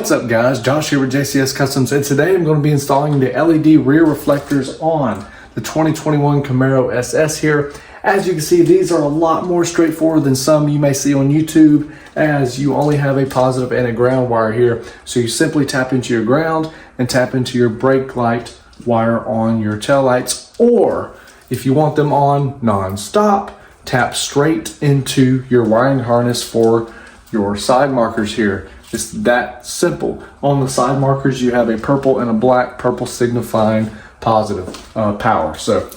What's up guys, Josh here with JCS Customs, and today I'm going to be installing the LED rear reflectors on the 2021 Camaro SS here. As you can see, these are a lot more straightforward than some you may see on YouTube, as you only have a positive and a ground wire here. So you simply tap into your ground and tap into your brake light wire on your taillights, or if you want them on non-stop, tap straight into your wiring harness for your side markers here. It's that simple. On the side markers, you have a purple and a black, purple signifying positive power. So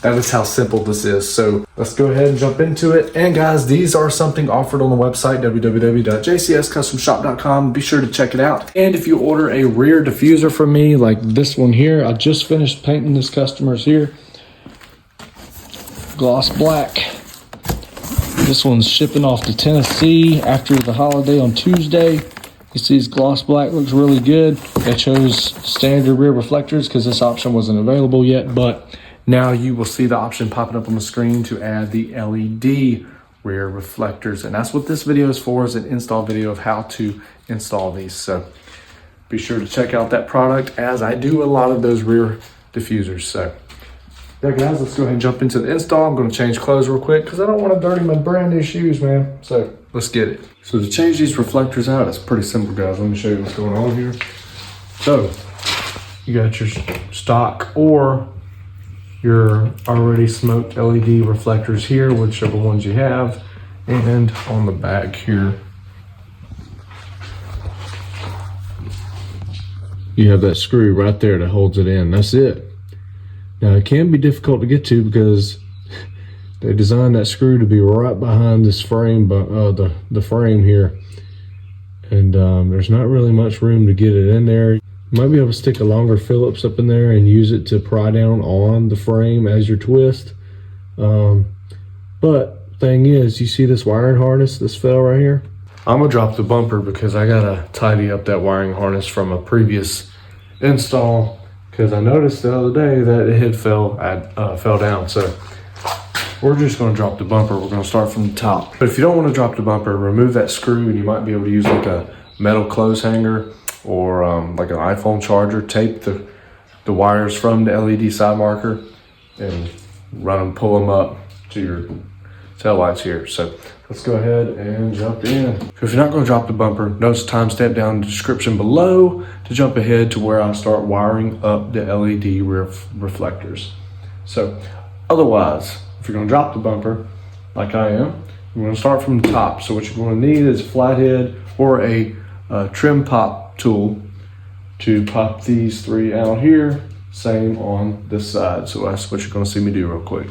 that is how simple this is. So let's go ahead and jump into it. And guys, these are something offered on the website, www.jcscustomshop.com. Be sure to check it out. And if you order a rear diffuser from me, like this one here, I just finished painting this customer's here. Gloss black. This one's shipping off to Tennessee after the holiday on Tuesday. You see this gloss black looks really good. I chose standard rear reflectors because this option wasn't available yet, but now you will see the option popping up on the screen to add the LED rear reflectors. And that's what this video is for, is an install video of how to install these. So be sure to check out that product, as I do a lot of those rear diffusers. So yeah guys, let's go ahead and jump into the install. I'm going to change clothes real quick because I don't want to dirty my brand new shoes, man. So let's get it. So to change these reflectors out, it's pretty simple guys. Let me show you what's going on here. So you got your stock or your already smoked LED reflectors here, whichever ones you have. And on the back here, you have that screw right there that holds it in. That's it. Now it can be difficult to get to because they designed that screw to be right behind this frame, the frame here, and there's not really much room to get it in there. You might be able to stick a longer Phillips up in there and use it to pry down on the frame as your twist. But thing is, you see this wiring harness, this fell right here? I'm gonna drop the bumper because I gotta tidy up that wiring harness from a previous install, because I noticed the other day that it had fell down. So we're just going to drop the bumper. We're going to start from the top. But if you don't want to drop the bumper, remove that screw, and you might be able to use like a metal clothes hanger or like an iPhone charger. Tape the wires from the LED side marker and pull them up to your tail lights here. So let's go ahead and jump in. So if you're not going to drop the bumper, notice the timestamp down in the description below to jump ahead to where I start wiring up the LED rear reflectors. So otherwise, if you're going to drop the bumper, like I am, you're going to start from the top. So what you're going to need is a flathead or a trim pop tool to pop these three out here. Same on this side. So that's what you're going to see me do real quick.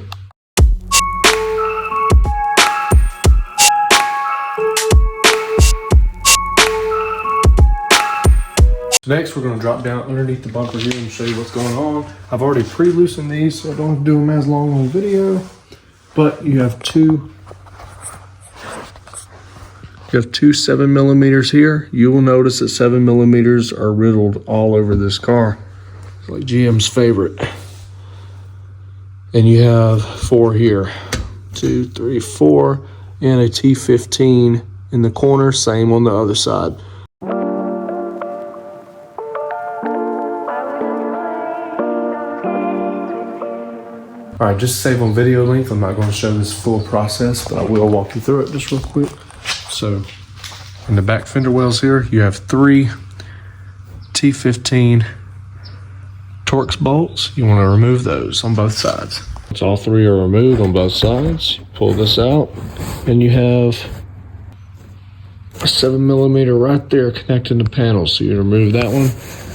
So next, we're going to drop down underneath the bumper here and show you what's going on. I've already pre-loosened these, so I don't have to do them as long on video. But you have two 7mm here. You will notice that 7mm are riddled all over this car. It's like GM's favorite. And you have 4 here. 2, 3, 4, and a T15 in the corner. Same on the other side. All right, just to save on video length, I'm not going to show this full process, but I will walk you through it just real quick. So in the back fender wells here, you have 3 T15 Torx bolts. You want to remove those on both sides. Once all 3 are removed on both sides, you pull this out, and you have a 7mm right there connecting the panels. So you remove that one,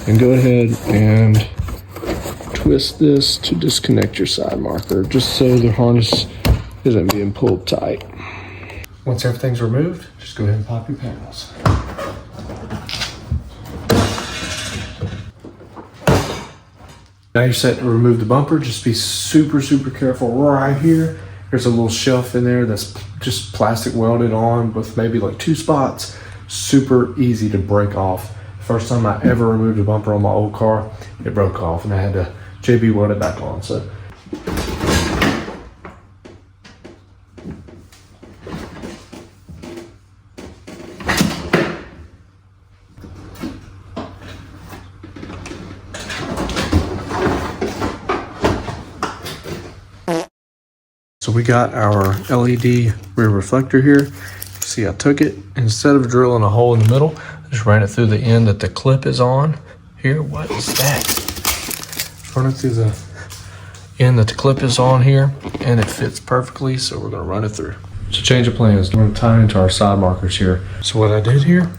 and go ahead and twist this to disconnect your side marker, just so the harness isn't being pulled tight. Once everything's removed, just go ahead and pop your panels. Now you're set to remove the bumper. Just be super, super careful right here. There's a little shelf in there that's just plastic welded on with maybe like 2 spots. Super easy to break off. First time I ever removed a bumper on my old car, it broke off and I had to JB weld it back on. So we got our LED rear reflector here. See, I took it, instead of drilling a hole in the middle, I just ran it through the end that the clip is on. Here, what is that? Just run it through the end that the clip is on here, and it fits perfectly, so we're gonna run it through. So change of plans, we're gonna tie into our side markers here. So what I did here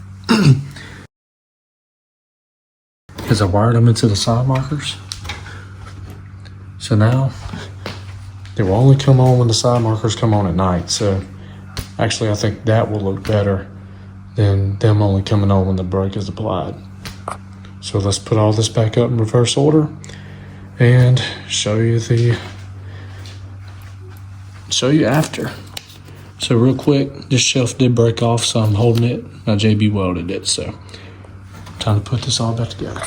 is I wired them into the side markers. So now, they will only come on when the side markers come on at night. So actually, I think that will look better than them only coming on when the brake is applied. So let's put all this back up in reverse order and show you after. So real quick, this shelf did break off, so I'm holding it. Now JB welded it, so time to put this all back together.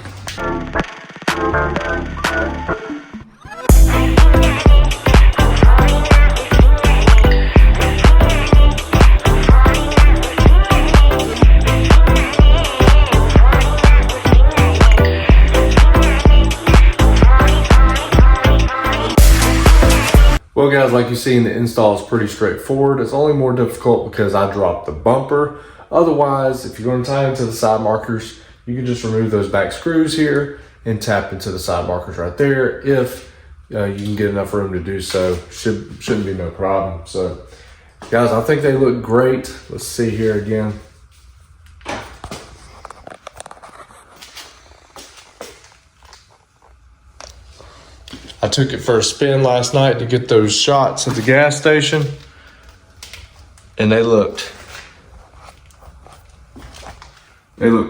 Well guys, like you see, the install is pretty straightforward. It's only more difficult because I dropped the bumper. Otherwise, if you're going to tie into the side markers, you can just remove those back screws here and tap into the side markers right there. If you can get enough room to do so, shouldn't be no problem. So guys, I think they look great. Let's see here again. I took it for a spin last night to get those shots at the gas station, and they looked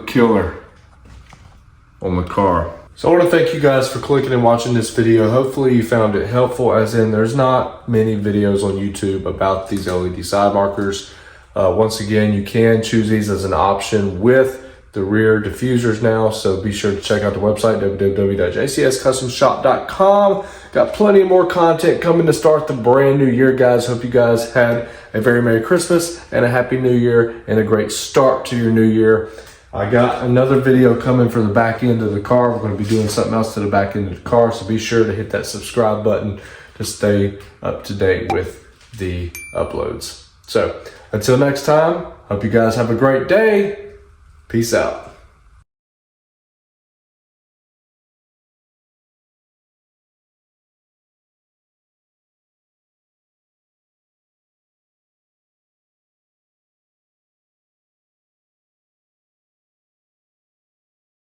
killer on the car. So I want to thank you guys for clicking and watching this video. Hopefully you found it helpful, as in there's not many videos on YouTube about these LED side markers. Once again, you can choose these as an option with the rear diffusers now, so be sure to check out the website, www.jcscustomshop.com. Got plenty more content coming to start the brand new year, guys. Hope you guys had a very Merry Christmas and a Happy New Year and a great start to your new year. I got another video coming for the back end of the car. We're going to be doing something else to the back end of the car, so be sure to hit that subscribe button to stay up to date with the uploads. So until next time, hope you guys have a great day. Peace out.